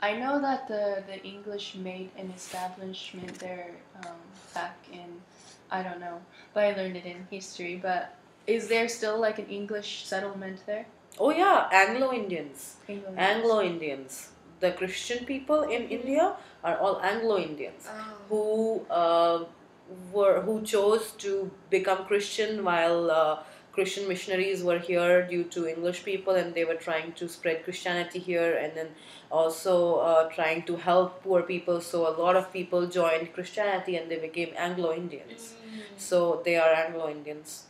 I know that the English made an establishment there back in, I don't know, but I learned it in history. But is there still like an English settlement there? Oh yeah, Anglo-Indians. England. Anglo-Indians. The Christian people in India are all Anglo-Indians who chose to become Christian while Christian missionaries were here due to English people, and they were trying to spread Christianity here, and then also trying to help poor people. So a lot of people joined Christianity and they became Anglo-Indians. So they are Anglo-Indians.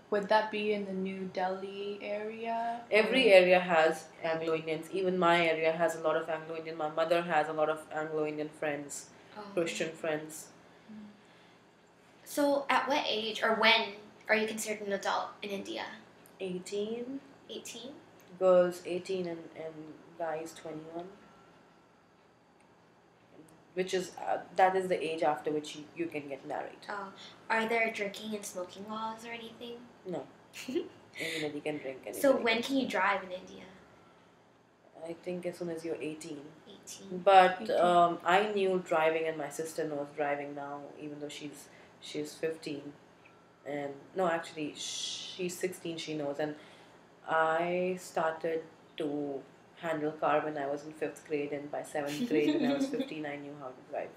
Would that be in the New Delhi area? Every area has Anglo-Indians. Even my area has a lot of Anglo-Indian. My mother has a lot of Anglo-Indian friends, Christian friends. So at what age or when are you considered an adult in India? 18. 18? Girls 18 and guys 21. Which is, that is the age after which you can get married. Are there drinking and smoking laws or anything? No. Anybody can drink. So when can you drive in India? I think as soon as you're 18. 18. But I knew driving, and my sister knows driving now, even though she's 15. And no, actually, she's 16. She knows, and I started to handle car when I was in 5th grade, and by 7th grade, when I was 15, I knew how to drive.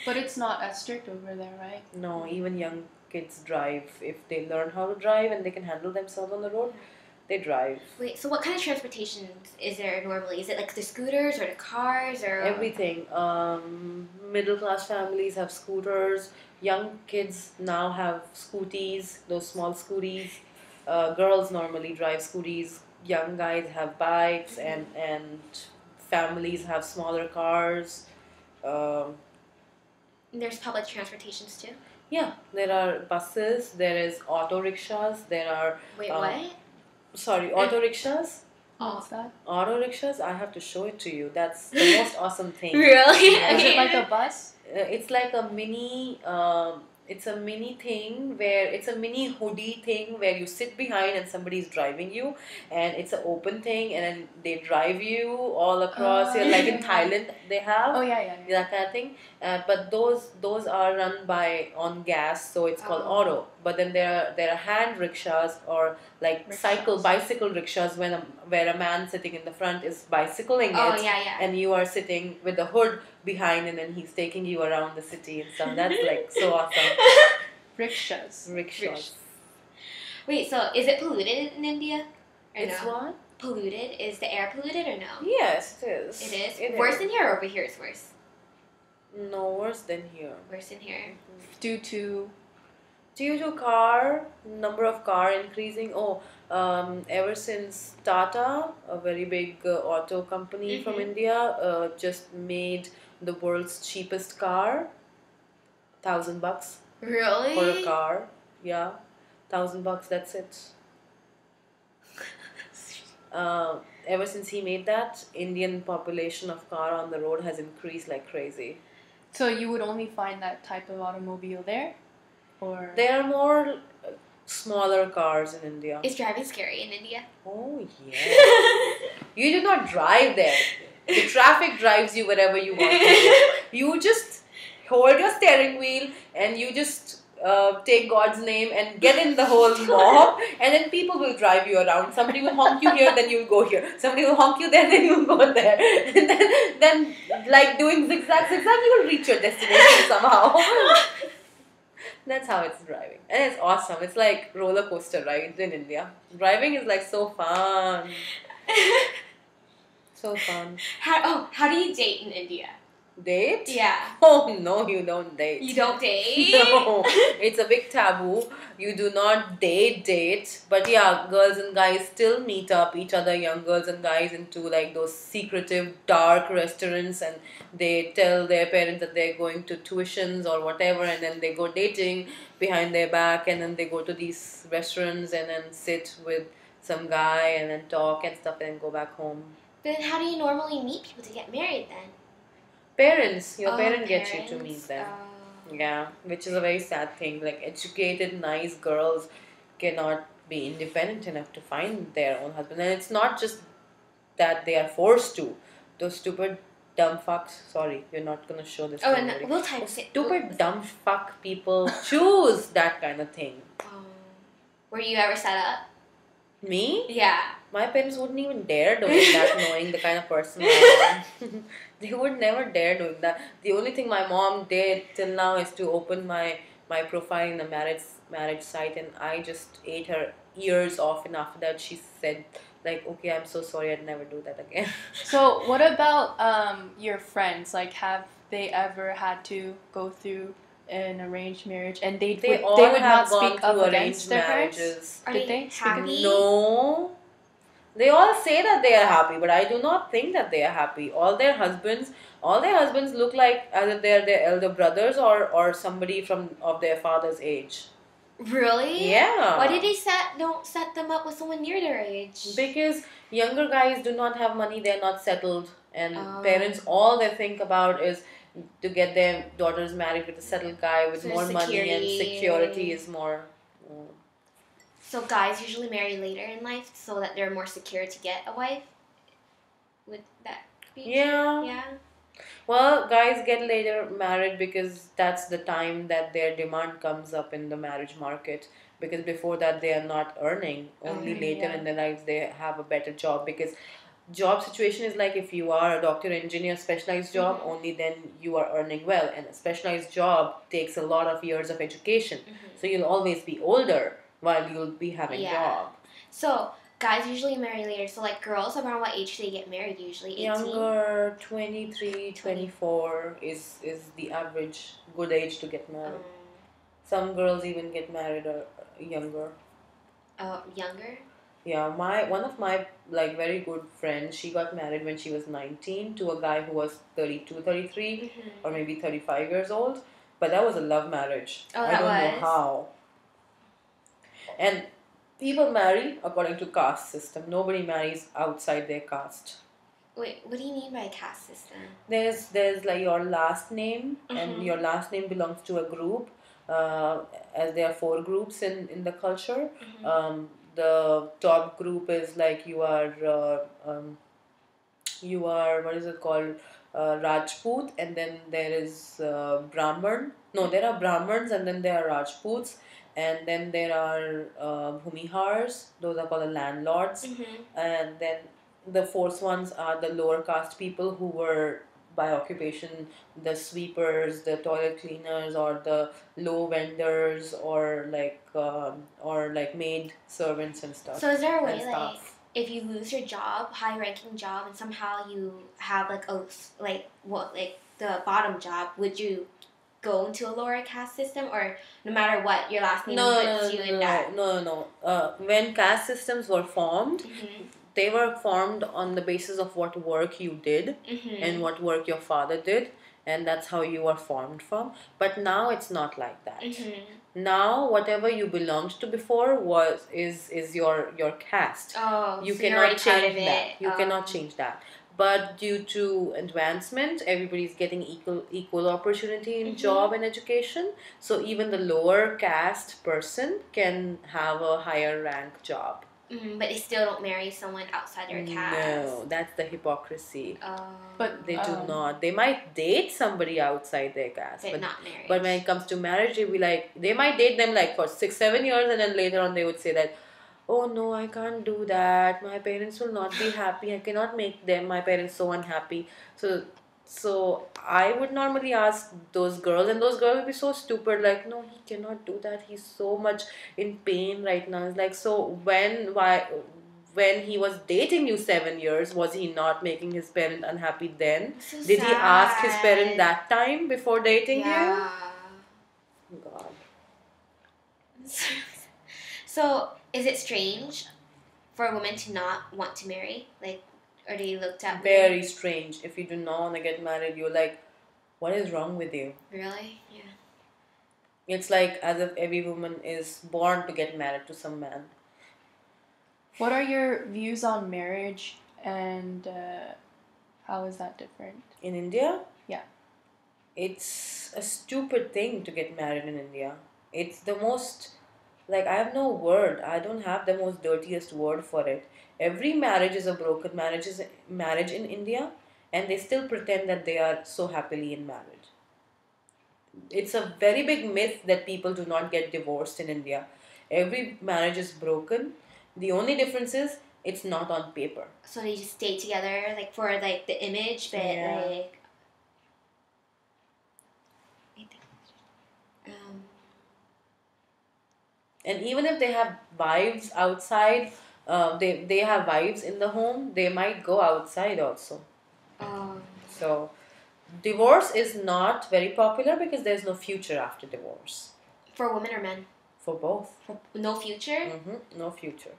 But it's not as strict over there, right? No, even young kids drive. If they learn how to drive and they can handle themselves on the road, they drive. Wait, so what kind of transportation is there normally? Is it like the scooters or the cars or everything? Middle class families have scooters. Young kids now have scooties, those small scooties. Girls normally drive scooties. Young guys have bikes, and families have smaller cars. There's public transportations too? Yeah, there are buses, there is auto rickshaws, there are... Wait, what? Sorry, auto rickshaws? What's that? Auto rickshaws? I have to show it to you. That's the most awesome thing. Really? Yeah. Is it like a bus? It's like a mini... it's a mini thing where it's a mini hoodie thing where you sit behind and somebody's driving you, and it's an open thing, and then they drive you all across here, like in Thailand they have that kind of thing. But those are run on gas, so it's called auto. But then there are hand rickshaws, or like bicycle rickshaws where a man sitting in the front is bicycling it, and you are sitting with the hood behind, and then he's taking you around the city and stuff. That's like so awesome. Rickshaws. Wait, so is it polluted in India? It's no? what? Polluted? Is the air polluted or no? Yes, it is. It is? Worse than here or over here is worse? No, worse than here. Worse than here. Due to number of car increasing. Ever since Tata, a very big auto company from India, just made the world's cheapest car, $1,000. Really? For a car, yeah, $1,000. That's it. Ever since he made that, Indian population of car on the road has increased like crazy. So you would only find that type of automobile there, or there are more smaller cars in India. Is driving scary in India? Oh yeah. You do not drive there. The traffic drives you wherever you want to. You just hold your steering wheel and you just take God's name and get in the whole mob, and then people will drive you around. Somebody will honk you here, then you'll go here. Somebody will honk you there, then you'll go there. And then like doing zigzag, you will reach your destination somehow. That's how it's driving. And it's awesome. It's like roller coaster rides in India. Driving is like so fun. So fun. How do you date in India? Date? Yeah. Oh no, you don't date. You don't date? No, it's a big taboo. You do not date. But yeah, girls and guys still meet up each other, young girls and guys, into like those secretive dark restaurants, and they tell their parents that they're going to tuitions or whatever, and then they go dating behind their back, and then they go to these restaurants and then sit with some guy and then talk and stuff and then go back home. Then how do you normally meet people to get married then? Parents. Your parent gets you to meet them. Yeah, which is a very sad thing. Like, educated, nice girls cannot be independent enough to find their own husband. And it's not just that they are forced to. Those stupid dumb fucks. Sorry, you're not gonna show this Oh, to and anybody. we'll type Those it. stupid dumb fuck people choose that kind of thing. Were you ever set up? Me? Yeah. My parents wouldn't even dare doing that, knowing the kind of person I am. They would never dare doing that. The only thing my mom did till now is to open my profile in a marriage site, and I just ate her ears off. And after that, she said, like, okay, I'm so sorry, I'd never do that again. So what about your friends? Like, have they ever had to go through an arranged marriage, and They they all would have not gone speak up through against arranged their parents? marriages. Are Did they they speak up? happy? No. They all say that they are happy, but I do not think that they are happy. All their husbands look like either they're their elder brothers or somebody from of their father's age. Really? Yeah. Why did they don't set them up with someone near their age? Because younger guys do not have money, they're not settled, and Oh. parents, all they think about is to get their daughters married with a settled guy with So more money, and security. security is more. So guys usually marry later in life so that they're more secure to get a wife? Would that be Yeah. Yeah. Well, guys get later married because that's the time that their demand comes up in the marriage market. Because before that, they are not earning. Only later yeah. in their lives they have a better job. Because job situation is like if you are a doctor, engineer, specialized job, only then you are earning well. And a specialized job takes a lot of years of education. So you'll always be older while you'll be having Yeah. job. So guys usually marry later. So like girls, around what age do they get married usually? 18? Younger, 23, 24 is the average good age to get married. Some girls even get married younger. Younger? Yeah, one of my like very good friends, she got married when she was 19 to a guy who was 32, 33 or maybe 35 years old. But that was a love marriage. Oh, I that don't know was? how. And people marry according to caste system. Nobody marries outside their caste. Wait, what do you mean by caste system? There's like your last name, and your last name belongs to a group. As there are 4 groups in the culture. The top group is like you are what is it called, Rajput, and then there is Brahman. No, there are Brahmins, and then there are Rajputs, and then there are Bhumihars. Those are called the landlords, and then the fourth ones are the lower caste people who were by occupation the sweepers, the toilet cleaners, or the low vendors, or like maid servants and stuff. So is there a way and like stuff. if you lose your job, high ranking job, and somehow you have like the bottom job, would you go into a lower caste system, or no matter what your last name puts you in that? No. When caste systems were formed, they were formed on the basis of what work you did and what work your father did, and that's how you were formed from. But now it's not like that. Now whatever you belonged to before is your caste. Oh, You so you're cannot already part change of that. it. You cannot change that. But due to advancement, everybody's getting equal opportunity in job and education. So even the lower caste person can have a higher rank job. But they still don't marry someone outside their caste. No, that's the hypocrisy. But They do not. They might date somebody outside their caste, But not married. but when it comes to marriage, they might date them like for 6-7 years, and then later on they would say that, oh no, I can't do that. My parents will not be happy. I cannot make my parents so unhappy. So I would normally ask those girls, and those girls would be so stupid, like, no, he cannot do that. He's so much in pain right now. It's like, so when he was dating you 7 years, was he not making his parent unhappy then? So Did he ask his parent sad. that time before dating Yeah. you? God. So, is it strange for a woman to not want to marry? Like, are they looked at weird? Very strange. If you do not want to get married, you're like, what is wrong with you? Really? Yeah. It's like as if every woman is born to get married to some man. what are your views on marriage, and how is that different? In India? Yeah. It's a stupid thing to get married in India. It's the most Like, I have no word. I don't have the most dirtiest word for it. Every marriage is a broken marriage in India, and they still pretend that they are so happily in marriage. It's a very big myth that people do not get divorced in India. Every marriage is broken. The only difference is it's not on paper. So they just stay together, like for like the image, but Yeah. like. Um, And even if they have wives outside, they have wives in the home, they might go outside also. um, So divorce is not very popular because there's no future after divorce. for women or men? For both. No future? No future.